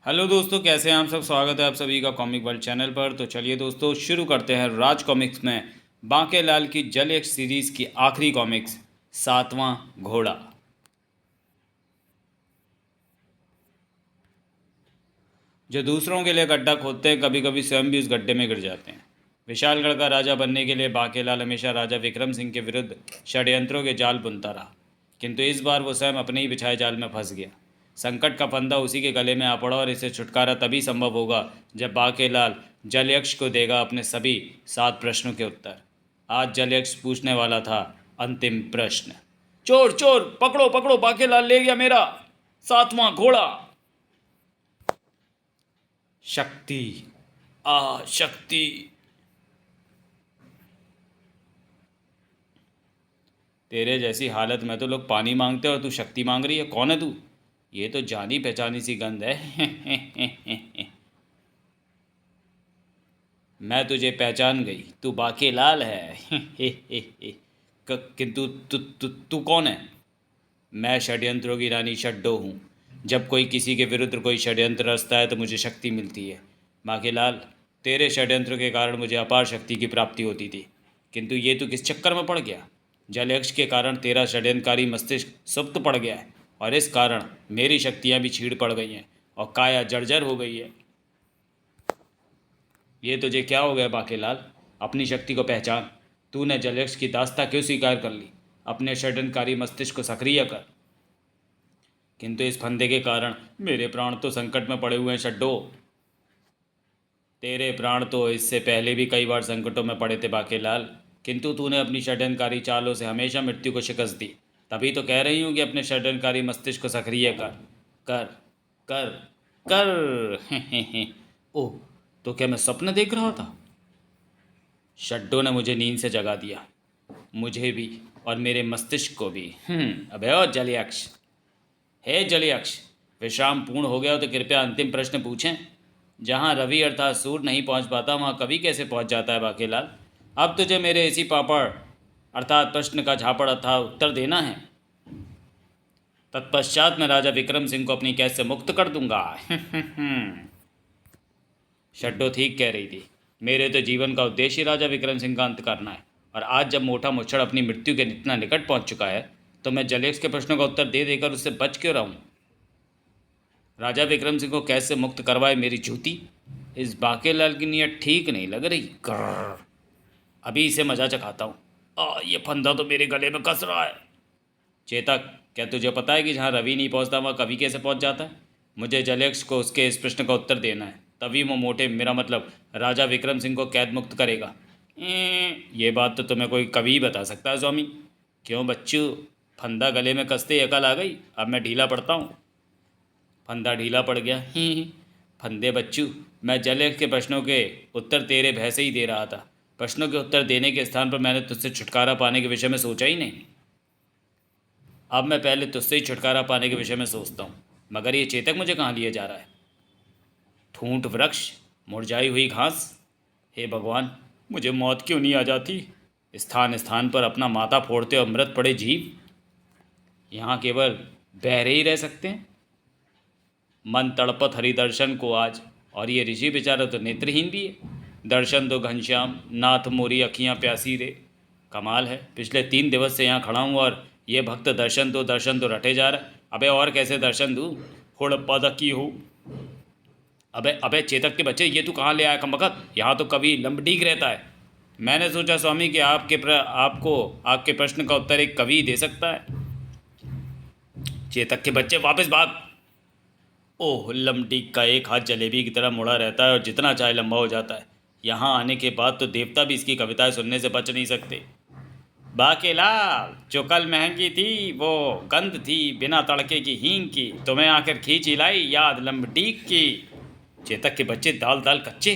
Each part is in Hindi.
हेलो दोस्तों, कैसे हैं आप सब। स्वागत है आप सभी का कॉमिक वर्ल्ड चैनल पर। तो चलिए दोस्तों, शुरू करते हैं राज कॉमिक्स में बांकेलाल की जल एक्स सीरीज की आखिरी कॉमिक्स, सातवां घोड़ा। जो दूसरों के लिए गड्ढा खोदते हैं, कभी कभी स्वयं भी उस गड्ढे में गिर जाते हैं। विशालगढ़ का राजा बनने के लिए बांकेलाल हमेशा राजा विक्रम सिंह के विरुद्ध षड्यंत्रों के जाल बुनता रहा, किंतु इस बार वो स्वयं अपने ही बिछाए जाल में फंस गया। संकट का फंदा उसी के गले में आ पड़ा और इसे छुटकारा तभी संभव होगा जब बांकेलाल जलयक्ष को देगा अपने सभी 7 प्रश्नों के उत्तर। आज जलयक्ष पूछने वाला था अंतिम प्रश्न। चोर चोर, पकड़ो पकड़ो, बांकेलाल ले गया मेरा 7वां घोड़ा। शक्ति, आ शक्ति। तेरे जैसी हालत में तो लोग पानी मांगते और तू शक्ति मांग रही है। कौन है तू? ये तो जानी पहचानी सी गंध है। मैं तुझे पहचान गई, तू बांकेलाल है। किंतु तू तू तू कौन है? मैं षड्यंत्रों की रानी शड्डो हूँ। जब कोई किसी के विरुद्ध कोई षड्यंत्र रचता है तो मुझे शक्ति मिलती है। बांकेलाल, तेरे षड्यंत्र के कारण मुझे अपार शक्ति की प्राप्ति होती थी, किंतु ये तू किस चक्कर में पड़ गया? जलयक्ष के कारण तेरा षड्यंत्रकारी मस्तिष्क सुप्त पड़ गया है और इस कारण मेरी शक्तियाँ भी छीड़ पड़ गई हैं और काया जर्जर हो गई है। ये तुझे क्या हो गया बांकेलाल? अपनी शक्ति को पहचान। तूने जलयक्ष की दास्ता क्यों स्वीकार कर ली? अपने षड्यंत्रकारी मस्तिष्क को सक्रिय कर। किंतु इस फंदे के कारण मेरे प्राण तो संकट में पड़े हुए हैं शड्डो। तेरे प्राण तो इससे पहले भी कई बार संकटों में पड़े थे बांकेलाल, किंतु तूने अपनी षड्यंत्रकारी चालों से हमेशा मृत्यु को शिकस्त दी। तभी तो कह रही हूँ कि अपने षड्यंत्रकारी मस्तिष्क को सक्रिय कर कर कर कर। ओह, तो क्या मैं सपना देख रहा था? शड्डो ने मुझे नींद से जगा दिया, मुझे भी और मेरे मस्तिष्क को भी। अबे ओ जलयक्ष, हे जलयक्ष, विश्राम पूर्ण हो गया हो तो कृपया अंतिम प्रश्न पूछें। जहाँ रवि अर्थात सूर्य नहीं पहुँच पाता वहाँ कवि कैसे पहुँच जाता है बांकेलाल? अब तुझे मेरे इसी पापड़ अर्थात प्रश्न का झापड़ अर्थात उत्तर देना है। तत्पश्चात मैं राजा विक्रम सिंह को अपनी कैद से मुक्त कर दूंगा। शड्डो ठीक कह रही थी। मेरे तो जीवन का उद्देश्य ही राजा विक्रम सिंह का अंत करना है, और आज जब मोटा मुच्छड़ अपनी मृत्यु के इतना निकट पहुंच चुका है तो मैं जलेक्स के प्रश्नों का उत्तर दे देकर उससे बच क्यों रहूं? राजा विक्रम सिंह को कैद से मुक्त करवाए मेरी जूती। इस बांकेलाल की नीयत ठीक नहीं लग रही। कर्र, अभी इसे मजा चखाता हूँ। ये फंदा तो मेरे गले में कस रहा है। चेतक, क्या तुझे पता है कि जहाँ रवि नहीं पहुँचता वहाँ कवि कैसे पहुँच जाता है? मुझे जलेक्स को उसके इस प्रश्न का उत्तर देना है, तभी वो मोटे मेरा मतलब राजा विक्रम सिंह को कैद मुक्त करेगा। ये बात तो तुम्हें कोई कवि ही बता सकता है स्वामी। क्यों बच्चू, फंदा गले में कसते ही अकल आ गई? अब मैं ढीला पड़ता हूँ। फंदा ढीला पड़ गया। ही फंदे बच्चू, मैं जलेक्स के प्रश्नों के उत्तर तेरे भय से ही दे रहा था। प्रश्नों के उत्तर देने के स्थान पर मैंने तुझसे छुटकारा पाने के विषय में सोचा ही नहीं। अब मैं पहले तुझसे ही छुटकारा पाने के विषय में सोचता हूँ। मगर ये चेतक मुझे कहाँ लिए जा रहा है? ठूंठ वृक्ष, मुरझाई हुई घास। हे भगवान, मुझे मौत क्यों नहीं आ जाती? स्थान स्थान पर अपना माथा फोड़ते और मृत पड़े जीव, यहाँ केवल बहरे ही रह सकते हैं। मन तड़पत हरिदर्शन को आज, और ये ऋषि बेचारा तो नेत्रहीन भी है। दर्शन दो घनश्याम, नाथ मोरी अखियाँ प्यासी रे। कमाल है, पिछले 3 दिवस से यहाँ खड़ा हूँ और ये भक्त दर्शन तो रटे जा रहा है। अबे और कैसे दर्शन दूँ? हुड़ पद की हो। अबे अबे चेतक के बच्चे, ये तू कहाँ ले आया कमबख्त? यहाँ तो कभी लंबडीक रहता है। मैंने सोचा स्वामी कि आपको आपके प्रश्न का उत्तर एक कवि दे सकता है। चेतक के बच्चे वापस भाग। ओह, लमडीक का एक हाथ जलेबी की तरह मुड़ा रहता है और जितना चाहे लंबा हो जाता है। यहाँ आने के बाद तो देवता भी इसकी कविताएं सुनने से बच नहीं सकते। बांकेलाल, जो कल महंगी थी वो गंध थी बिना तड़के की हींग की, तुम्हें आकर खींच लाई याद लंबडीक की। चेतक के बच्चे दाल दाल कच्चे।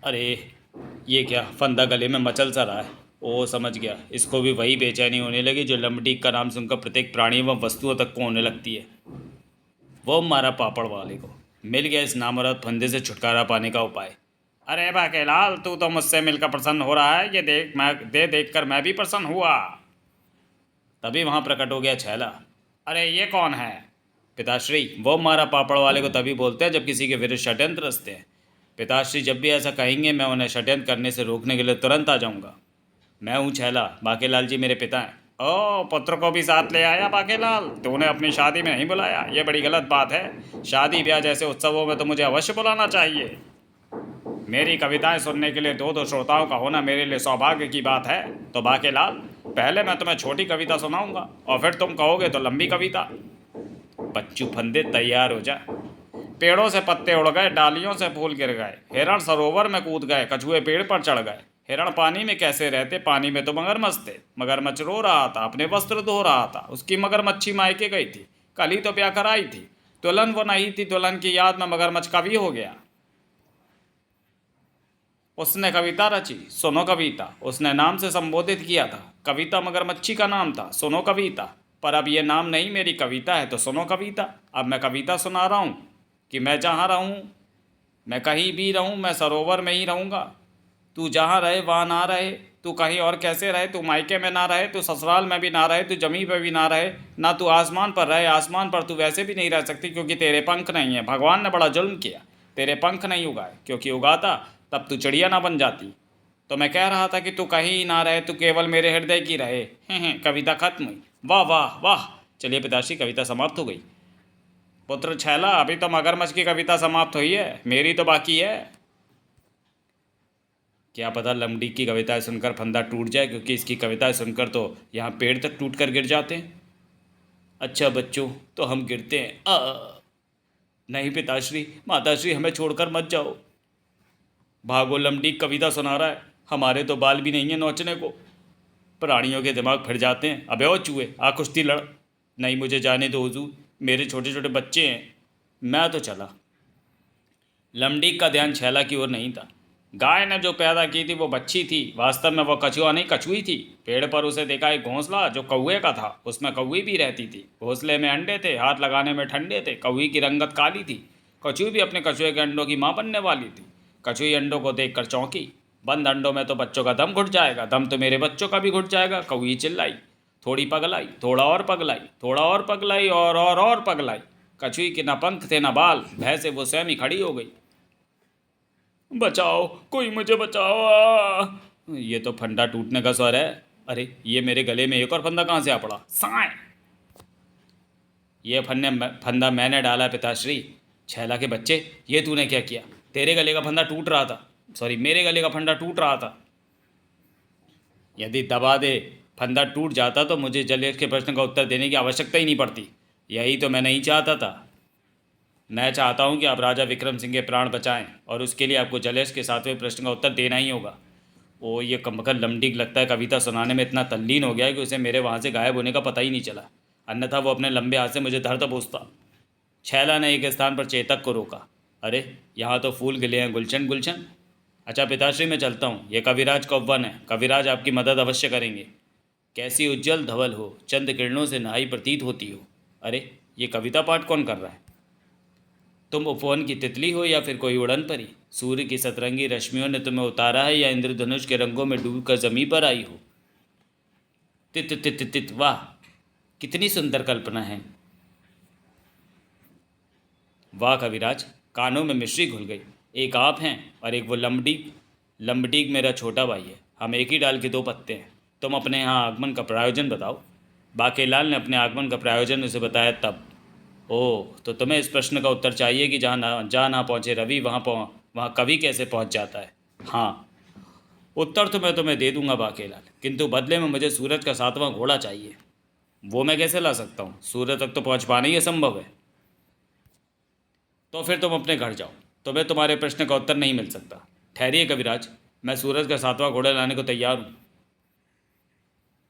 अरे ये क्या, फंदा गले में मचल सा रहा है। ओ समझ गया, इसको भी वही बेचैनी होने लगी जो लंबडीक का नाम सुनकर प्रत्येक प्राणी एवं वस्तुओं तक को होने लगती है। वो मारा पापड़ वाले को मिल गया इस नामरद फंदे से छुटकारा पाने का उपाय। अरे बांकेलाल, तू तो मुझसे मिलकर प्रसन्न हो रहा है, ये देख कर मैं भी प्रसन्न हुआ। तभी वहां प्रकट हो गया छैला। अरे ये कौन है? पिताश्री, वो मारा पापड़ वाले को तभी बोलते हैं जब किसी के विरुद्ध षड्यंत्र रचते हैं। पिताश्री जब भी ऐसा कहेंगे मैं उन्हें षड्यंत्र करने से रोकने के लिए तुरंत आ जाऊंगा। मैं हूँ छैला, बाकेलाल जी मेरे पिता हैं। ओ, पुत्र को भी साथ ले आया बाकेलाल? तूने अपनी शादी में नहीं बुलाया, ये बड़ी गलत बात है। शादी ब्याह जैसे उत्सवों में तो मुझे अवश्य बुलाना चाहिए। मेरी कविताएं सुनने के लिए दो दो श्रोताओं का होना मेरे लिए सौभाग्य की बात है। तो बाकेलाल, पहले मैं तुम्हें छोटी कविता सुनाऊंगा और फिर तुम कहोगे तो लंबी कविता। बच्चू फंदे तैयार हो जा। पेड़ों से पत्ते उड़ गए, डालियों से फूल गिर गए, हिरण सरोवर में कूद गए, कछुए पेड़ पर चढ़ गए। हिरण पानी में कैसे रहते, पानी में तो मगरमच्छ थे। मगरमच्छ रो रहा था, अपने वस्त्र धो रहा था। उसकी मगरमच्छी मायके गई थी, कल ही तो ब्याह कराई थी। दुल्हन वो नहीं थी, दुल्हन की याद में मगरमच्छ कवि हो गया। उसने कविता रची, सुनो कविता। उसने नाम से संबोधित किया था, कविता मगरमच्छी का नाम था, सुनो कविता। पर अब ये नाम नहीं, मेरी कविता है, तो सुनो कविता। अब मैं कविता सुना रहा हूँ कि मैं जहाँ रहूँ, मैं कहीं भी रहूँ, मैं सरोवर में ही रहूँगा। तू जहाँ रहे वहाँ ना रहे, तू कहीं और कैसे रहे, तू मायके में ना रहे, तू ससुराल में भी ना रहे, तू जमीन पर भी ना रहे, ना तू आसमान पर रहे। आसमान पर तू वैसे भी नहीं रह सकती क्योंकि तेरे पंख नहीं है। भगवान ने बड़ा जुल्म किया, तेरे पंख नहीं उगाए, क्योंकि उगाता तब तू चिड़िया ना बन जाती। तो मैं कह रहा था कि तू कहीं ना रहे, तू केवल मेरे हृदय की रहे। कविता खत्म हुई। वाह वाह वाह। चलिए पिताश्री, कविता समाप्त हो गई। पुत्र छैला, अभी तो मगरमच्छ की कविता समाप्त हुई है, मेरी तो बाकी है। क्या पता लमड़ी की कविताएं सुनकर फंदा टूट जाए, क्योंकि इसकी कविताएं सुनकर तो यहाँ पेड़ तक टूट कर गिर जाते हैं। अच्छा बच्चों, तो हम गिरते हैं। नहीं पिताश्री, माताश्री, हमें छोड़कर मत जाओ। भागो, लमड़ी कविता सुना रहा है, हमारे तो बाल भी नहीं है नोचने को। प्राणियों के दिमाग फिर जाते हैं। अबे ओ चूहे, आ कुश्ती लड़। नहीं, मुझे जाने दो हुजूर, मेरे छोटे छोटे बच्चे हैं। मैं तो चला। लमड़ी का ध्यान छैला की ओर नहीं था। गाय ने जो पैदा की थी वो बच्ची थी, वास्तव में वो कछुआ नहीं कछुई थी। पेड़ पर उसे देखा एक घोंसला जो कौए का था, उसमें कौवी भी रहती थी। घोंसले में अंडे थे, हाथ लगाने में ठंडे थे। कौवी की रंगत काली थी। कछुई भी अपने कछुए के अंडों की माँ बनने वाली थी। कछुई अंडों को देखकर चौंकी। बंद अंडों में तो बच्चों का दम घुट जाएगा, दम तो मेरे बच्चों का भी घुट जाएगा। कौवी चिल्लाई। थोड़ी पगलाई, थोड़ा और पगलाई, थोड़ा और पगलाई, और पगलाई। कछुई के न पंख थे न बाल, भय से वो स्वयं ही खड़ी हो गई। बचाओ, कोई मुझे बचाओ। ये तो फंदा टूटने का स्वर है। अरे, ये मेरे गले में एक और फंदा कहाँ से आ पड़ा? साए। ये फंदा मैंने डाला पिताश्री। छैला के बच्चे, ये तूने क्या किया? तेरे गले का फंदा टूट रहा था। सॉरी, मेरे गले का फंदा टूट रहा था। यदि दबा दे फंदा टूट जाता तो मुझे जलेश के प्रश्न का उत्तर देने की आवश्यकता ही नहीं पड़ती। यही तो मैं नहीं चाहता था। मैं चाहता हूं कि आप राजा विक्रम सिंह के प्राण बचाएं, और उसके लिए आपको जलेश के 7वें प्रश्न का उत्तर देना ही होगा। ओ, ये कमबख्त लमड़ी लगता है कविता सुनाने में इतना तल्लीन हो गया है कि उसे मेरे वहाँ से गायब होने का पता ही नहीं चला, अन्यथा वो अपने लंबे हाथ से मुझे धर दबोचता। छैला ने एक स्थान पर चेतक को रोका। अरे, यहाँ तो फूल खिले हैं, गुलशन गुलशन। अच्छा पिताश्री, मैं चलता हूँ, ये कविराज का उपवन है, कविराज आपकी मदद अवश्य करेंगे। कैसी उज्जवल धवल हो, चंद किरणों से नहाई प्रतीत होती हो। अरे, ये कविता पाठ कौन कर रहा है? तुम उपवन की तितली हो या फिर कोई उड़न परी? सूर्य की सतरंगी रश्मियों ने तुम्हें उतारा है या इंद्रधनुष के रंगों में डूबकर जमीन पर आई हो? तित तित तित तित, वाह, कितनी सुंदर कल्पना है। वाह कविराज, कानों में मिश्री घुल गई। एक आप हैं और एक वो लंबडीक। लंबडीक मेरा छोटा भाई है, हम एक ही डाल के दो पत्ते हैं। तुम अपने यहाँ आगमन का प्रयोजन बताओ। बाकेलाल ने अपने आगमन का प्रयोजन उसे बताया तब। ओह, तो तुम्हें इस प्रश्न का उत्तर चाहिए कि जहाँ ना पहुँचे रवि वहाँ कवि कैसे पहुँच जाता है? हाँ, उत्तर तो मैं तुम्हें दे दूंगा बाकेलाल, किंतु बदले में मुझे सूरज का 7वां घोड़ा चाहिए। वो मैं कैसे ला सकता हूँ? सूरज तक तो पहुँच पाना ही असंभव है। तो फिर तुम अपने घर जाओ, तुम्हें तुम्हारे प्रश्न का उत्तर नहीं मिल सकता। ठहरिए कविराज, मैं सूरज का 7वां घोड़ा लाने को तैयार हूँ।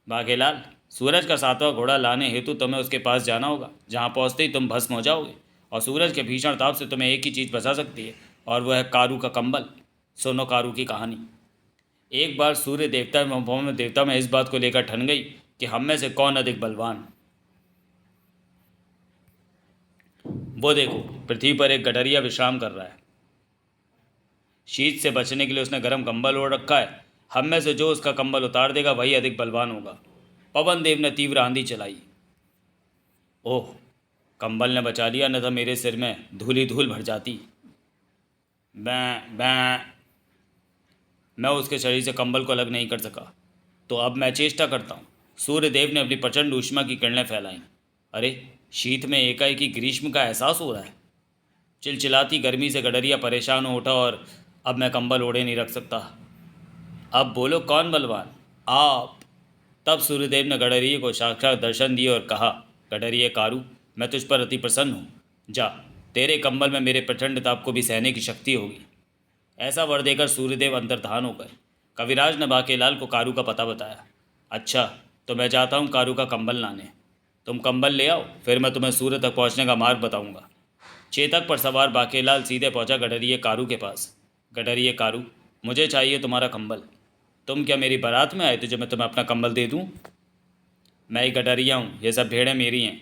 बाकेलाल, सूरज का 7वां घोड़ा लाने हेतु तुम्हें उसके पास जाना होगा, जहाँ पहुँचते ही तुम भस्म हो जाओगे, और सूरज के भीषण ताप से तुम्हें एक ही चीज़ बचा सकती है, और वह है कारू का कंबल। सुनो कारू की कहानी। एक बार सूर्य देवता में देवता में इस बात को लेकर ठन गई कि हम में से कौन अधिक बलवान। वो देखो, पृथ्वी पर एक गडरिया विश्राम कर रहा है। शीत से बचने के लिए उसने गर्म कंबल ओढ़ रखा है। हम में से जो उसका कंबल उतार देगा वही अधिक बलवान होगा। पवन देव ने तीव्र आंधी चलाई। ओह, कंबल ने बचा लिया, न तो मेरे सिर में धूल ही धूल भर जाती। मैं मैं उसके शरीर से कंबल को अलग नहीं कर सका, तो अब मैं चेष्टा करता हूँ। सूर्यदेव ने अपनी प्रचंड ऊष्मा की किरणें फैलाई। अरे, शीत में एकाएकी ग्रीष्म का एहसास हो रहा है। चिलचिलाती गर्मी से गडरिया परेशान हो उठा और अब मैं कंबल ओढ़े नहीं रख सकता। अब बोलो कौन बलवान? आप। तब सूर्यदेव ने गडरिये को साक्षात दर्शन दिए और कहा, गडरिये कारू, मैं तुझ पर अति प्रसन्न हूँ। जा, तेरे कंबल में मेरे प्रचंड ताप को भी सहने की शक्ति होगी। ऐसा वर देकर सूर्यदेव अंतर्धान हो गए। कविराज ने बाकेलाल को कारू का पता बताया। अच्छा, तो मैं जाता हूँ कारू का कंबल लाने। तुम कंबल ले आओ, फिर मैं तुम्हें सूर्य तक पहुँचने का मार्ग बताऊँगा। चेतक पर सवार बाकेलाल सीधे पहुंचा गडरिये कारू के पास। गडरिये कारू, मुझे चाहिए तुम्हारा कंबल। तुम क्या मेरी बारात में आए थे जो मैं तुम्हें अपना कंबल दे दूं? मैं ही गडरिया हूँ, ये सब भेड़ें मेरी हैं।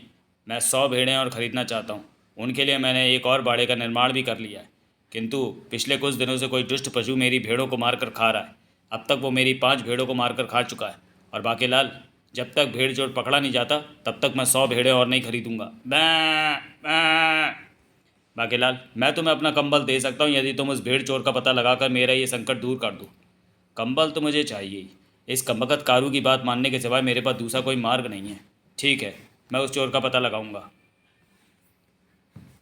मैं 100 भेड़ें और ख़रीदना चाहता हूँ। उनके लिए मैंने एक और बाड़े का निर्माण भी कर लिया है, किंतु पिछले कुछ दिनों से कोई दुष्ट पशु मेरी भेड़ों को मारकर खा रहा है। अब तक वो मेरी 5 भेड़ों को मारकर खा चुका है। और बाकेलाल, जब तक भेड़ चोर पकड़ा नहीं जाता तब तक मैं 100 भेड़ें और नहीं खरीदूंगा। बाकेलाल, मैं तुम्हें अपना कंबल दे सकता हूँ यदि तुम उस भेड़ चोर का पता लगाकर मेरा ये संकट दूर कर दो। कंबल तो मुझे चाहिए ही। इस कमबख्त कारू की बात मानने के सिवाय मेरे पास दूसरा कोई मार्ग नहीं है। ठीक है, मैं उस चोर का पता लगाऊंगा।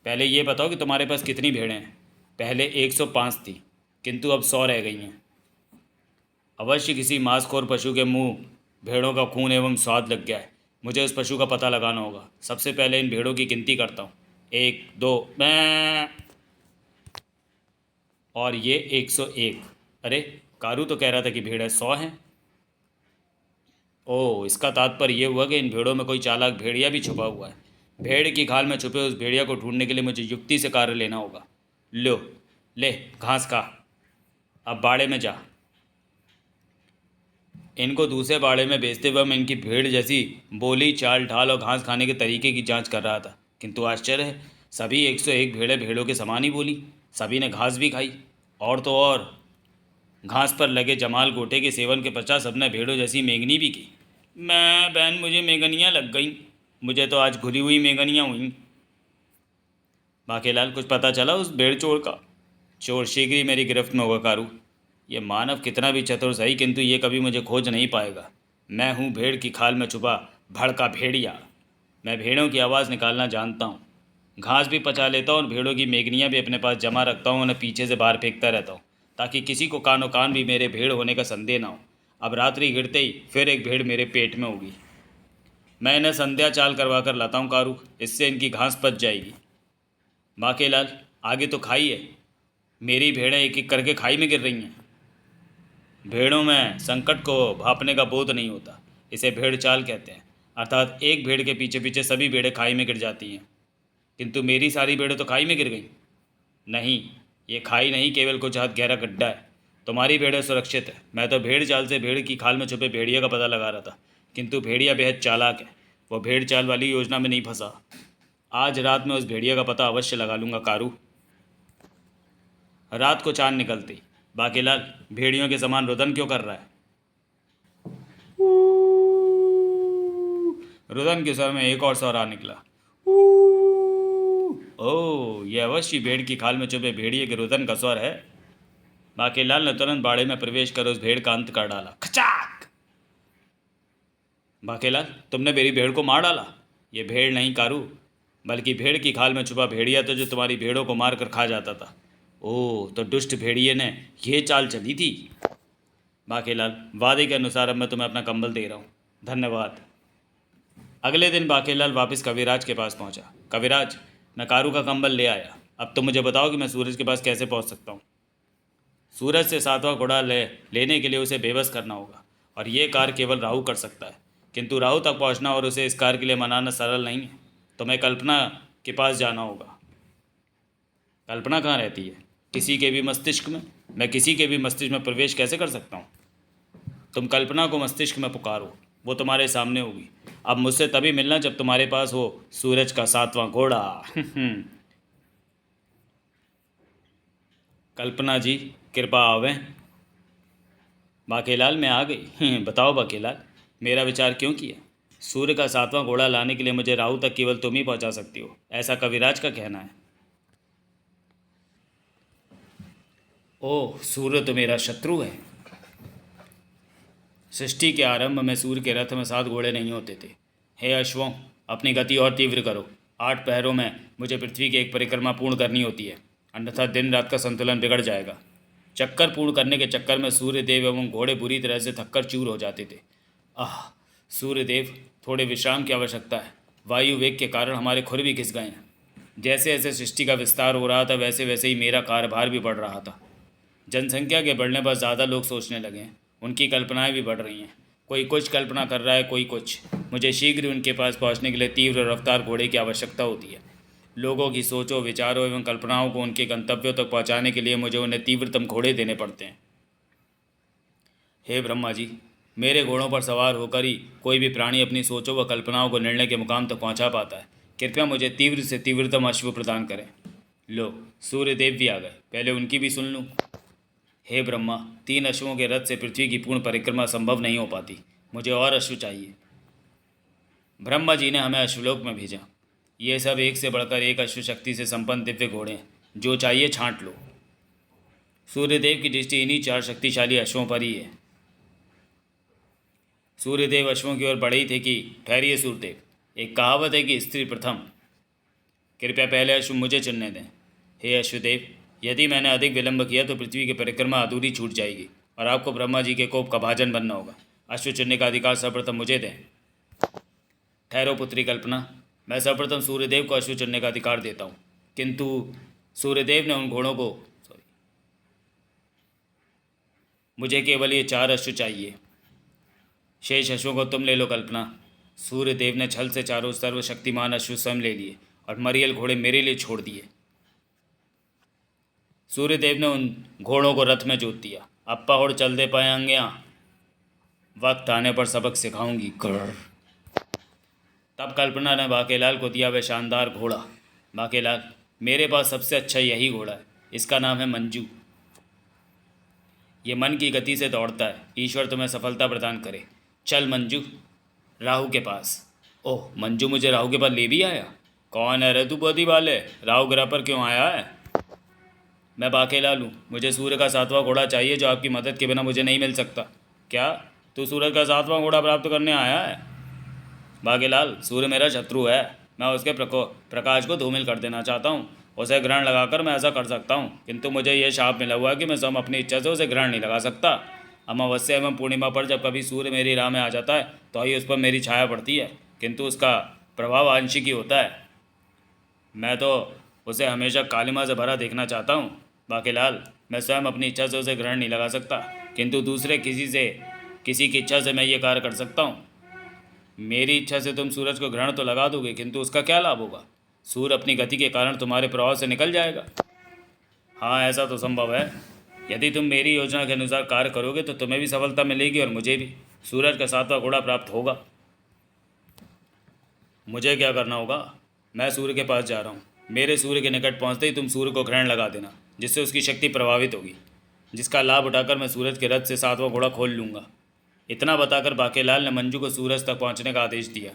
पहले ये बताओ कि तुम्हारे पास कितनी भेड़ें हैं? पहले 105 थी, किंतु अब 100 रह गई हैं। अवश्य किसी मांसखोर पशु के मुंह भेड़ों का खून एवं स्वाद लग गया है। मुझे उस पशु का पता लगाना होगा। सबसे पहले इन भेड़ों की गिनती करता हूँ। 1 2 मैं, और ये 101। अरे, कारू तो कह रहा था कि भेड़ें 100 हैं। ओह, इसका तात्पर्य ये हुआ कि इन भेड़ों में कोई चालाक भेड़िया भी छुपा हुआ है। भेड़ की खाल में छुपे उस भेड़िया को ढूंढने के लिए मुझे युक्ति से कार्य लेना होगा। लो, ले घास खा। अब बाड़े में जा। इनको दूसरे बाड़े में बेचते हुए मैं इनकी भेड़ जैसी बोली, चाल ढाल और घास खाने के तरीके की जांच कर रहा था, किंतु आश्चर्य है, सभी 101 भेड़ें भेड़ों के समान ही बोली। सभी ने घास भी खाई, और तो और घास पर लगे जमाल गोटे के सेवन के पश्चात सबने भेड़ों जैसी मेंगनी भी की। मैं बहन, मुझे मेंगनियाँ लग गईं। मुझे तो आज घुली हुई मेंगनियाँ हुईं। बाकेलाल, कुछ पता चला उस भेड़ चोर का? चोर शीघ्र ही मेरी गिरफ्त में होगा कारू। ये मानव कितना भी चतुर सही, किंतु ये कभी मुझे खोज नहीं पाएगा। मैं हूँ भेड़ की खाल में छुपा भड़का भेड़िया। मैं भेड़ों की आवाज़ निकालना जानता हूँ, घास भी पचा लेता हूँ और भेड़ों की मेगनियाँ भी अपने पास जमा रखता हूँ। उन्हें पीछे से बाहर फेंकता रहता हूँ ताकि किसी को कानो कान भी मेरे भेड़ होने का संदेह ना हो। अब रात्रि गिरते ही फिर एक भेड़ मेरे पेट में होगी। मैं इन्हें संध्या चाल करवा कर लाता हूँ कारू, इससे इनकी घास पच जाएगी। बाकेलाल, आगे तो खाई है। मेरी भेड़ें एक एक करके खाई में गिर रही हैं। भेड़ों में संकट को भापने का बोध नहीं होता, इसे भेड़ चाल कहते हैं। अर्थात एक भेड़ के पीछे पीछे सभी भेड़ें खाई में गिर जाती हैं, किंतु मेरी सारी भेड़ें तो खाई में गिर गईं। नहीं, ये खाई नहीं, केवल कुछ हाथ गहरा गड्ढा है। तुम्हारी भेड़ें सुरक्षित है। मैं तो भेड़ चाल से भेड़ की खाल में छुपे भेड़िया का पता लगा रहा था, किंतु भेड़िया बेहद चालाक है। वो भेड़ चाल वाली योजना में नहीं फंसा। आज रात में उस भेड़िया का पता अवश्य लगा लूँगा कारू। रात को चांद निकलती। बाकेलाल, भेड़ियों के समान रुदन क्यों कर रहा है? रुदन के स्वर में एक और स्वर आ निकला। ओह, यह अवश्य भेड़ की खाल में छुपे भेड़िए के रुदन का स्वर है। बाकेलाल ने तुरंत बाड़े में प्रवेश कर उस भेड़ का अंत कर डाला। खचाक! बाकेलाल, तुमने मेरी भेड़ को मार डाला। ये भेड़ नहीं कारू, बल्कि भेड़ की खाल में छुपा भेड़िया तो जो तुम्हारी भेड़ों को मार कर खा जाता था। ओह, तो दुष्ट भेड़िए ने यह चाल चली थी। बाकेलाल, वादे के अनुसार अब मैं तुम्हें अपना कंबल दे रहा हूँ। धन्यवाद। अगले दिन बाकेलाल वापस कविराज के पास पहुँचा। कविराज, मैं कारू का कंबल ले आया। अब तो मुझे बताओ कि मैं सूरज के पास कैसे पहुँच सकता हूँ। सूरज से 7वां घोड़ा लेने के लिए उसे बेबस करना होगा, और ये कार्य केवल राहु कर सकता है। किंतु राहु तक पहुँचना और उसे इस कार्य के लिए मनाना सरल नहीं है। तुम्हें कल्पना के पास जाना होगा। कल्पना कहाँ रहती है? किसी के भी मस्तिष्क में। मैं किसी के भी मस्तिष्क में प्रवेश कैसे कर सकता हूँ? तुम कल्पना को मस्तिष्क में पुकारो, वो तुम्हारे सामने होगी। अब मुझसे तभी मिलना जब तुम्हारे पास हो सूरज का 7वां घोड़ा। कल्पना जी, कृपा आवें। बाकेलाल, मैं आ गई। बताओ बाकेलाल, मेरा विचार क्यों किया? सूर्य का 7वां घोड़ा लाने के लिए मुझे राहु तक केवल तुम ही पहुंचा सकती हो, ऐसा कविराज का कहना है। ओह, सूर्य तो मेरा शत्रु है। सृष्टि के आरंभ में सूर्य के रथ में 7 घोड़े नहीं होते थे। हे अश्वों, अपनी गति और तीव्र करो। 8 पहरों में मुझे पृथ्वी की एक परिक्रमा पूर्ण करनी होती है, अन्यथा दिन रात का संतुलन बिगड़ जाएगा। चक्कर पूर्ण करने के चक्कर में सूर्यदेव एवं घोड़े बुरी तरह से थककर चूर हो जाते थे। आह, सूर्यदेव, थोड़े विश्राम की आवश्यकता है। वायु वेग के कारण हमारे खुर भी घिस गए हैं। जैसे जैसे सृष्टि का विस्तार हो रहा था वैसे वैसे ही मेरा कार्यभार भी बढ़ रहा था। जनसंख्या के बढ़ने पर ज़्यादा लोग सोचने लगे हैं, उनकी कल्पनाएं भी बढ़ रही हैं। कोई कुछ कल्पना कर रहा है, कोई कुछ। मुझे शीघ्र ही उनके पास पहुंचने के लिए तीव्र रफ्तार घोड़े की आवश्यकता होती है। लोगों की सोचों, विचारों एवं कल्पनाओं को उनके गंतव्यों तक पहुंचाने के लिए मुझे उन्हें तीव्रतम घोड़े देने पड़ते हैं। हे ब्रह्मा जी, मेरे घोड़ों पर सवार होकर ही कोई भी प्राणी अपनी सोचों व कल्पनाओं को निर्णय के मुकाम तक पहुंचा पाता है। कृपया मुझे तीव्र से तीव्रतम अश्व प्रदान करें। लो, सूर्यदेव भी आ गए, पहले उनकी भी सुन लूँ। हे ब्रह्मा, 3 अश्वों के रथ से पृथ्वी की पूर्ण परिक्रमा संभव नहीं हो पाती, मुझे और अश्व चाहिए। ब्रह्मा जी ने हमें अश्वलोक में भेजा। ये सब एक से बढ़कर एक अश्व शक्ति से संपन्न दिव्य घोड़े हैं, जो चाहिए छांट लो। सूर्यदेव की दृष्टि इन्हीं 4 शक्तिशाली अश्वों पर ही है। सूर्यदेव अश्वों की ओर बढ़े ही थे कि ठहरिए सूर्यदेव, एक कहावत है कि स्त्री प्रथम। कृपया पहले अश्व मुझे चुनने दें। हे अश्वदेव, यदि मैंने अधिक विलंब किया तो पृथ्वी की परिक्रमा अधूरी छूट जाएगी और आपको ब्रह्मा जी के कोप का भाजन बनना होगा। अश्व चुनने का अधिकार सर्वप्रथम मुझे दें। ठहरो पुत्री कल्पना, मैं सर्वप्रथम सूर्यदेव को अश्व चुनने का अधिकार देता हूँ, किंतु सूर्यदेव ने उन घोड़ों को मुझे केवल ये 4 अश्व चाहिए। शेष अश्वों को तुम ले लो कल्पना। सूर्यदेव ने छल से चारों सर्वशक्तिमान अश्व स्वयं ले लिए और मरियल घोड़े मेरे लिए छोड़ दिए। सूर्यदेव ने उन घोड़ों को रथ में जोत दिया। अब पहाड़ चल दे पाएंगे, वक्त आने पर सबक सिखाऊंगी। तब कल्पना ने बाकेलाल को दिया वह शानदार घोड़ा। बाकेलाल, मेरे पास सबसे अच्छा यही घोड़ा है, इसका नाम है मंजू। ये मन की गति से दौड़ता है, ईश्वर तुम्हें सफलता प्रदान करे। चल मंजू, राहु के पास। ओह, मंजू मुझे राहु के पास ले भी आया। कौन है रे तू बोधी वाले, राहु ग्रह पर क्यों आया है? मैं बाकेलाल हूँ, मुझे सूर्य का 7वां घोड़ा चाहिए जो आपकी मदद के बिना मुझे नहीं मिल सकता। क्या तू सूरज का 7वां घोड़ा प्राप्त करने आया है? बाकेलाल, सूर्य मेरा शत्रु है, मैं उसके प्रकाश को धूमिल कर देना चाहता हूँ। उसे ग्रहण लगाकर मैं ऐसा कर सकता हूँ, किंतु मुझे यह शाप मिला हुआ है कि मैं स्वयं अपनी इच्छा से उसे ग्रहण नहीं लगा सकता। अमावस्या एवं पूर्णिमा पर जब कभी सूर्य मेरी राह में आ जाता है तो ही उस पर मेरी छाया पड़ती है, किंतु उसका प्रभाव आंशिक ही होता है। मैं तो उसे हमेशा कालिमा से भरा देखना चाहता हूँ। बाकेलाल, मैं स्वयं अपनी इच्छा से उसे ग्रहण नहीं लगा सकता, किंतु दूसरे किसी की इच्छा से मैं ये कार्य कर सकता हूँ। मेरी इच्छा से तुम सूरज को ग्रहण तो लगा दोगे, किंतु उसका क्या लाभ होगा? सूर्य अपनी गति के कारण तुम्हारे प्रभाव से निकल जाएगा। हाँ, ऐसा तो संभव है। यदि तुम मेरी योजना के अनुसार कार्य करोगे तो तुम्हें भी सफलता मिलेगी और मुझे भी। सूरज का 7वां घोड़ा प्राप्त होगा। मुझे क्या करना होगा? मैं सूर्य के पास जा रहा हूँ। मेरे सूर्य के निकट पहुँचते ही तुम सूर्य को ग्रहण लगा देना, जिससे उसकी शक्ति प्रभावित होगी, जिसका लाभ उठाकर मैं सूरज के रथ से 7वां घोड़ा खोल लूँगा। इतना बताकर बाकेलाल ने मंजू को सूरज तक पहुँचने का आदेश दिया।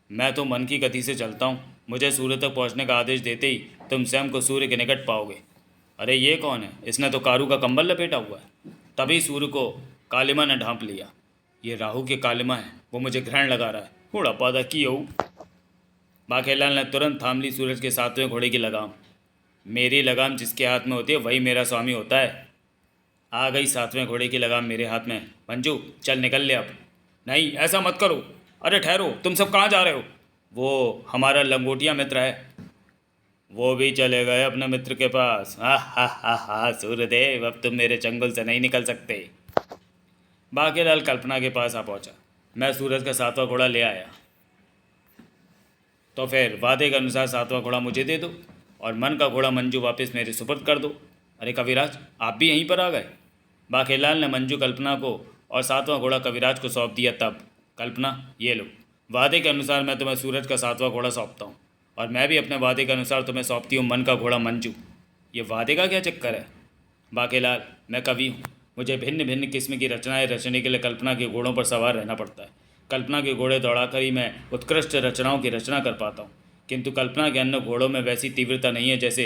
मैं तो मन की गति से चलता हूँ, मुझे सूर्य तक पहुँचने का आदेश देते ही तुम स्वयं को सूर्य के निकट पाओगे। अरे ये कौन है? इसने तो कारू का कंबल लपेटा हुआ है। तभी सूर्य को कालिमा ने ढांप लिया। ये राहु के कालिमा है, वो मुझे ग्रहण लगा रहा है। उड़ा पादा की हो। बाकेलाल ने तुरंत थाम ली सूरज के 7वें घोड़े की लगाम। मेरी लगाम जिसके हाथ में होती है वही मेरा स्वामी होता है। आ गई 7वें घोड़े की लगाम मेरे हाथ में। मंजू, चल निकल ले अब। नहीं, ऐसा मत करो। अरे ठहरो, तुम सब कहाँ जा रहे हो? वो हमारा लंगोटिया मित्र है। वो भी चले गए अपने मित्र के पास। हा हा हा हा, सूर्यदेव, अब तुम मेरे चंगुल से नहीं निकल सकते। बाकेलाल कल्पना के पास आ पहुंचा। मैं सूरज का 7वां घोड़ा ले आया। तो फिर वादे के अनुसार 7वां घोड़ा मुझे दे दो और मन का घोड़ा मंजू वापस मेरे सुपुर्द कर दो। अरे कविराज, आप भी यहीं पर आ गए। बाकेलाल ने मंजू, कल्पना को और 7वां घोड़ा कविराज को सौंप दिया। तब कल्पना, ये लो, वादे के अनुसार मैं तुम्हें सूरज का 7वां घोड़ा सौंपता हूँ और मैं भी अपने वादे के अनुसार तुम्हें सौंपती हूँ मन का घोड़ा मंजू। ये वादे का क्या चक्कर है? बाकेलाल, मैं कवि हूँ, मुझे भिन्न भिन्न किस्म की रचनाएं रचने के लिए कल्पना के घोड़ों पर सवार रहना पड़ता है। कल्पना के घोड़े दौड़ाकर ही मैं उत्कृष्ट रचनाओं की रचना कर पाता हूँ, किंतु कल्पना के अन्य घोड़ों में वैसी तीव्रता नहीं है जैसे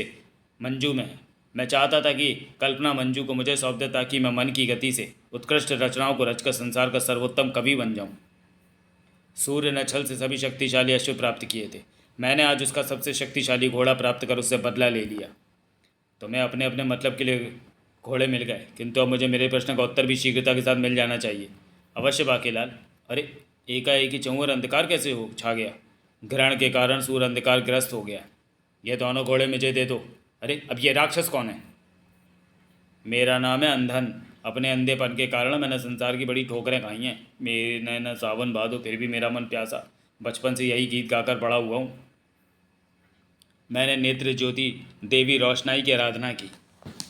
मंजू में है। मैं चाहता था कि कल्पना मंजू को मुझे सौंप दे ताकि मैं मन की गति से उत्कृष्ट रचनाओं को रचकर संसार का सर्वोत्तम कवि बन जाऊं। सूर्य ने छल से सभी शक्तिशाली अश्व प्राप्त किए थे। मैंने आज उसका सबसे शक्तिशाली घोड़ा प्राप्त कर उससे बदला ले लिया। तुम्हें अपने अपने मतलब के लिए घोड़े मिल गए, किंतु अब मुझे मेरे प्रश्न का उत्तर भी शीघ्रता के साथ मिल जाना चाहिए। अवश्य बाकीलाल। अरे, एकाएक ही चौवर अंधकार कैसे हो छा गया? ग्रहण के कारण सूर्य अंधकार ग्रस्त हो गया। ये दोनों घोड़े मुझे दे दो। अरे, अब ये राक्षस कौन है? मेरा नाम है अंधन। अपने अंधेपन के कारण मैंने संसार की बड़ी ठोकरें खाई हैं। मेरे न सावन भादो फिर भी मेरा मन प्यासा। बचपन से यही गीत गाकर बड़ा हुआ हूँ। मैंने नेत्र ज्योति देवी रोशनाई की आराधना की।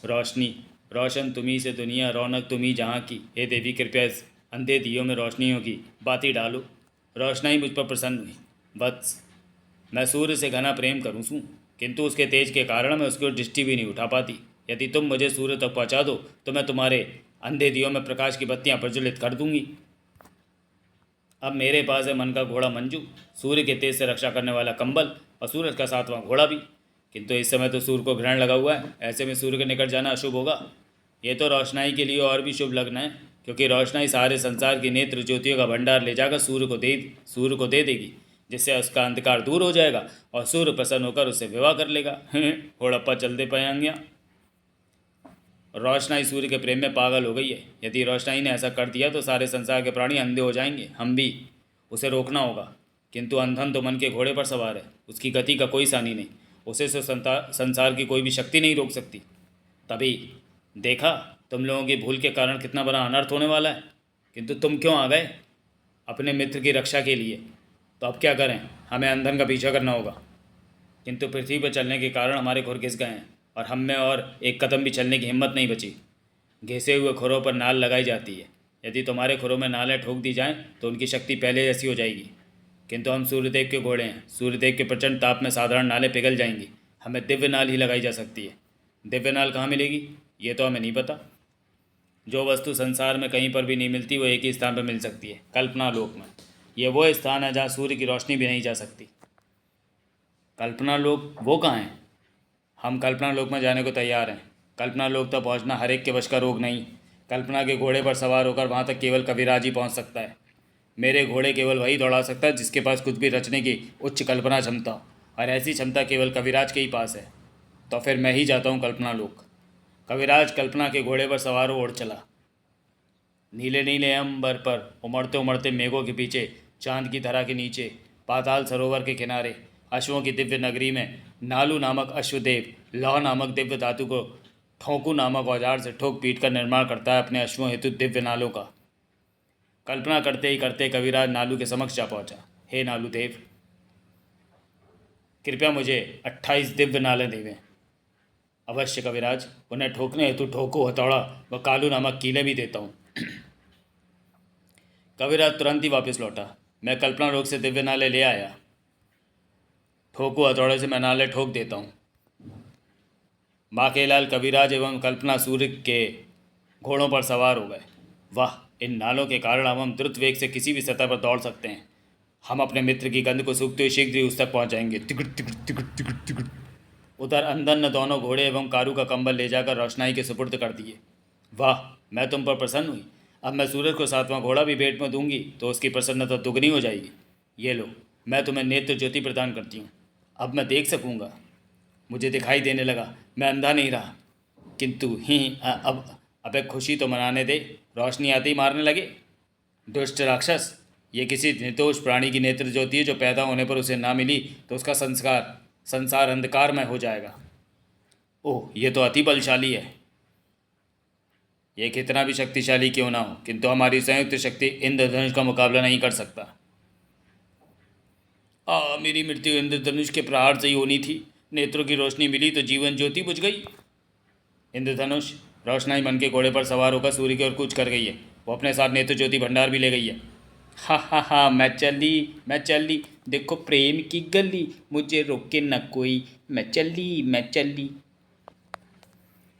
रोशनी, रोशन तुम्ही से दुनिया, रौनक तुम्ही जहाँ की। हे देवी, कृपया इस अंधे दियों में रोशनियों की बाती डालो। रोशनाई मुझ पर प्रसन्न हुई। वत्स, मैं सूर्य से घना प्रेम करूँ सूँ, किंतु उसके तेज के कारण मैं उसकी ओर दृष्टि भी नहीं उठा पाती। यदि तुम मुझे सूर्य तक पहुँचा दो तो मैं तुम्हारे अंधे दियों में प्रकाश की बत्तियाँ प्रज्वलित कर दूंगी। अब मेरे पास है मन का घोड़ा मंजू, सूर्य के तेज से रक्षा करने वाला कंबल और सूरज का सातवां घोड़ा भी। किंतु इस समय तो सूर्य को ग्रहण लगा हुआ है, ऐसे में सूर्य के निकट जाना अशुभ होगा। ये तो रोशनाई के लिए और भी शुभ लग्न है, क्योंकि रोशनाई सारे संसार की नेत्र ज्योतियों का भंडार ले जाकर सूर्य को दे देगी, जिससे उसका अंधकार दूर हो जाएगा और सूर्य प्रसन्न होकर उससे विवाह कर लेगा। होड़प्पा चलते पाएंगे। रोशनाई सूर्य के प्रेम में पागल हो गई है। यदि रोशनाई ने ऐसा कर दिया तो सारे संसार के प्राणी अंधे हो जाएंगे, हम भी। उसे रोकना होगा। किंतु अंधन तो मन के घोड़े पर सवार है, उसकी गति का कोई सानी नहीं। उसे संसार की कोई भी शक्ति नहीं रोक सकती। तभी देखा, तुम लोगों की भूल के कारण कितना बड़ा अनर्थ होने वाला है। किंतु तुम क्यों आ गए? अपने मित्र की रक्षा के लिए। तो अब क्या करें? हमें अंधन का पीछा करना होगा। किंतु पृथ्वी पर चलने के कारण हमारे खुर घिस गए हैं और हम में और एक कदम भी चलने की हिम्मत नहीं बची। घिसे हुए खुरों पर नाल लगाई जाती है। यदि तुम्हारे खुरों में नालें ठोक दी जाएं तो उनकी शक्ति पहले जैसी हो जाएगी। किंतु हम सूर्यदेव के घोड़े हैं। सूर्यदेव के प्रचंड ताप में साधारण नालें पिघल जाएंगी। हमें दिव्य नाल ही लगाई जा सकती है। दिव्य नाल कहाँ मिलेगी ये तो हमें नहीं पता। जो वस्तु संसार में कहीं पर भी नहीं मिलती वो एक ही स्थान पर मिल सकती है, कल्पना लोक में। ये वो स्थान है जहाँ सूर्य की रोशनी भी नहीं जा सकती। कल्पना लोक वो कहाँ है? हम कल्पना लोक में जाने को तैयार हैं। कल्पना लोक तक पहुँचना हर एक के वश का रोग नहीं। कल्पना के घोड़े पर सवार होकर वहाँ तक केवल कविराज ही पहुँच सकता है। मेरे घोड़े केवल वही दौड़ा सकता है जिसके पास कुछ भी रचने की उच्च कल्पना क्षमता हो, और ऐसी क्षमता केवल कविराज के ही पास है। तो फिर मैं ही जाता हूँ कल्पना लोक। कविराज कल्पना के घोड़े पर सवार हो उड़ चला। नीले नीले अंबर पर उमड़ते उमड़ते मेघों के पीछे, चांद की धरा के नीचे, पाताल सरोवर के किनारे, अश्वों की दिव्य नगरी में नालू नामक अश्वदेव लौह नामक दिव्य धातु को ठोंकू नामक औजार से ठोक पीट कर निर्माण करता है अपने अश्वों हेतु दिव्य नालों का। कल्पना करते ही करते कविराज नालू के समक्ष जा पहुंचा। हे नालू देव, कृपया मुझे 28 दिव्य नालें देवें। अवश्य कविराज, उन्हें ठोकने हेतु ठोको, हथौड़ा व कालू नामक कीले भी देता हूँ। कविराज तुरंत ही वापस लौटा। मैं कल्पना लोक से दिव्य नाले ले आया। ठोको हथौड़े से मैं नाले ठोक देता हूँ। बाकेलाल कविराज एवं कल्पना सूर्य के घोड़ों पर सवार हो गए। वाह, इन नालों के कारण हम द्रुत वेग से किसी भी सतह पर दौड़ सकते हैं। हम अपने मित्र की गंध को सूखते हुए शीघ्र ही उस तक पहुँच जाएंगे। तिकट तिकट तिकट तिकट तिकट। उधर अंधन ने दोनों घोड़े एवं कारू का कंबल ले जाकर रोशनाई के सुपुर्द कर दिए। वाह, मैं तुम पर प्रसन्न हुई। अब मैं सूरज को सातवां घोड़ा भी भेंट में दूंगी तो उसकी प्रसन्नता दुगनी हो जाएगी। ये लो, मैं तुम्हें नेत्र ज्योति प्रदान करती हूँ। अब मैं देख सकूँगा। मुझे दिखाई देने लगा, मैं अंधा नहीं रहा। किंतु अब एक खुशी तो मनाने दे। रोशनी आते ही मारने लगे। दुष्ट राक्षस, ये किसी निर्दोष प्राणी की नेत्र ज्योति है जो पैदा होने पर उसे ना मिली तो उसका संसार अंधकारमय हो जाएगा। ओह, ये तो अति बलशाली है। ये कितना भी शक्तिशाली क्यों ना हो, किंतु हमारी संयुक्त शक्ति इंद्रधनुष का मुकाबला नहीं कर सकता। मेरी मृत्यु इंद्रधनुष के प्रहार से ही होनी थी। नेत्रों की रोशनी मिली तो जीवन ज्योति बुझ गई। इंद्रधनुष, रोशनाई मन के घोड़े पर सवार होकर सूर्य की ओर कूच कर गई है। वो अपने साथ नेत्र ज्योति भंडार भी ले गई है। हा हा हा, मैं चली, देखो प्रेम की गली, मुझे रोके न कोई, मैं चली।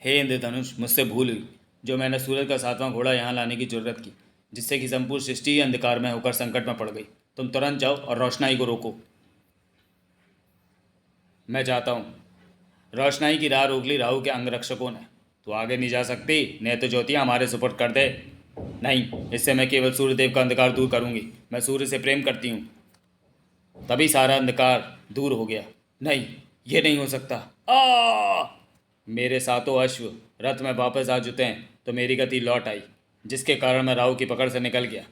हे इंद्रधनुष, मुझसे भूल हुई जो मैंने सूरज का सातवां घोड़ा यहाँ लाने की जरूरत की। जिससे कि संपूर्ण सृष्टि ही अंधकार में होकर संकट में पड़ गई। तुम तुरंत जाओ और रोशनाई को रोको। मैं जाता हूँ। रोशनाई की राह रोक ली राहु के अंगरक्षकों ने। तो आगे नहीं जा सकती, नहीं तो ज्योतियाँ हमारे सुपुर्द कर दे। नहीं, इससे मैं केवल सूर्यदेव का अंधकार दूर करूंगी। मैं सूर्य से प्रेम करती हूँ। तभी सारा अंधकार दूर हो गया। नहीं, ये नहीं हो सकता। मेरे सातों अश्व रथ में वापस आ जुटे हैं तो मेरी गति लौट आई, जिसके कारण मैं राहु की पकड़ से निकल गया।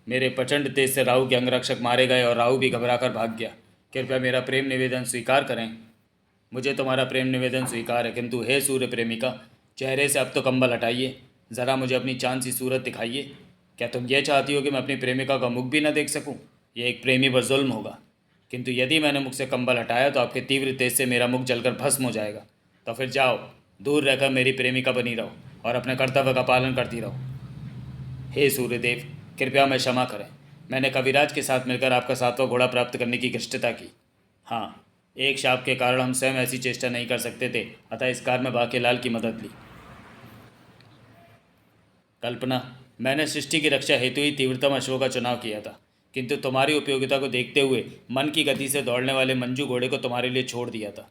मेरे प्रचंड तेज से राहु के अंगरक्षक मारे गए और राहु भी घबराकर भाग गया। कृपया मेरा प्रेम निवेदन स्वीकार करें। मुझे तुम्हारा प्रेम निवेदन स्वीकार है, किंतु हे सूर्य प्रेमिका, चेहरे से अब तो कंबल हटाइए। ज़रा मुझे अपनी चांद सी सूरत दिखाइए। क्या तुम ये चाहती हो कि मैं अपनी प्रेमिका का मुख भी न देख सकूं? यह एक प्रेमी पर जुल्म होगा। किंतु यदि मैंने मुख से कंबल हटाया तो आपके तीव्र तेज से मेरा मुख जलकर भस्म हो जाएगा। तो फिर जाओ, दूर रहकर मेरी प्रेमिका बनी रहो और अपने कर्तव्य का पालन करती रहो। हे सूर्यदेव, कृपया मैं क्षमा करें। मैंने कविराज के साथ मिलकर आपका सातवां घोड़ा प्राप्त करने की धृष्टता की। हाँ, एक शाप के कारण हम स्वयं ऐसी चेष्टा नहीं कर सकते थे, अतः इस कार में बाकेलाल की मदद ली। कल्पना, मैंने सृष्टि की रक्षा हेतु ही तीव्रतम अश्वों का चुनाव किया था, किंतु तुम्हारी उपयोगिता को देखते हुए मन की गति से दौड़ने वाले मंजू घोड़े को तुम्हारे लिए छोड़ दिया था।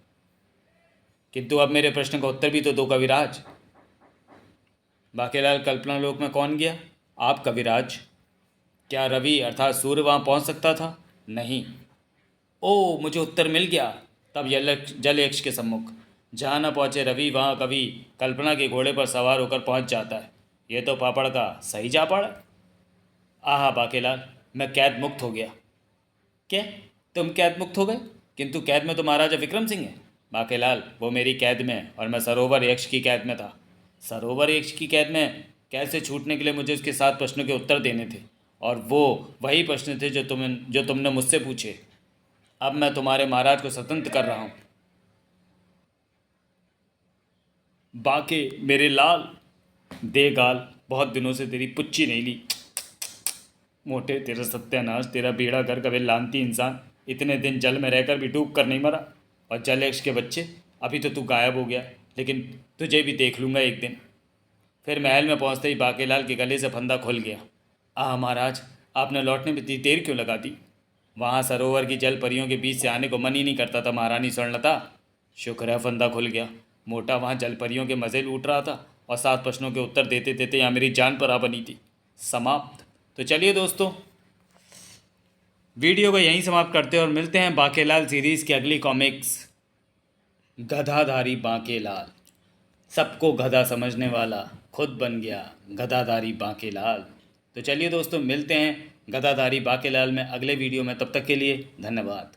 किंतु अब मेरे प्रश्न का उत्तर भी तो दो कविराज। बाकेलाल, कल्पना लोक में कौन गया? आप कविराज। क्या रवि अर्थात सूर्य वहाँ पहुँच सकता था? नहीं। ओ, मुझे उत्तर मिल गया। तब जल यक्ष के सम्मुख जहाँ न पहुँचे रवि, वहाँ कभी कल्पना के घोड़े पर सवार होकर पहुँच जाता है। ये तो पापड़ का सही जापड़। आहा बाकेलाल, मैं कैद मुक्त हो गया। क्या तुम कैद मुक्त हो गए? किंतु कैद में तो महाराजा विक्रम सिंह है। बाकेलाल, वो मेरी कैद में है और मैं सरोवर यक्ष की कैद में था। सरोवर यक्ष की कैद में कैसे छूटने के लिए मुझे उसके 7 प्रश्नों के उत्तर देने थे, और वो वही प्रश्न थे जो तुमने मुझसे पूछे। अब मैं तुम्हारे महाराज को स्वतंत्र कर रहा हूँ। बाके मेरे लाल, दे गाल, बहुत दिनों से तेरी पुच्ची नहीं ली। मोटे तेरा सत्यानाश, तेरा बेड़ा घर कभी लानती इंसान, इतने दिन जल में रहकर भी डूब कर नहीं मरा। और जल यक्ष के बच्चे, अभी तो तू गायब हो गया, लेकिन तुझे भी देख लूँगा एक दिन। फिर महल में पहुँचते ही बाकेलाल के गले से फंदा खुल गया। महाराज, आपने लौटने में इतनी देर क्यों लगा दी? वहाँ सरोवर की जल परियों के बीच से आने को मन ही नहीं करता था महारानी स्वर्णलता। शुक्र है फंदा खुल गया। मोटा वहाँ जल परियों के मज़े लूट रहा था और 7 प्रश्नों के उत्तर देते देते यहाँ मेरी जान पर आ बनी थी। समाप्त। तो चलिए दोस्तों, वीडियो को यहीं समाप्त करते हैं और मिलते हैं बाकेलाल सीरीज़ की अगली कॉमिक्स, गधाधारी बाकेलाल। सबको गधा समझने वाला खुद बन गया गधाधारी बाकेलाल। तो चलिए दोस्तों, मिलते हैं गधाधारी बाकेलाल में अगले वीडियो में। तब तक के लिए धन्यवाद।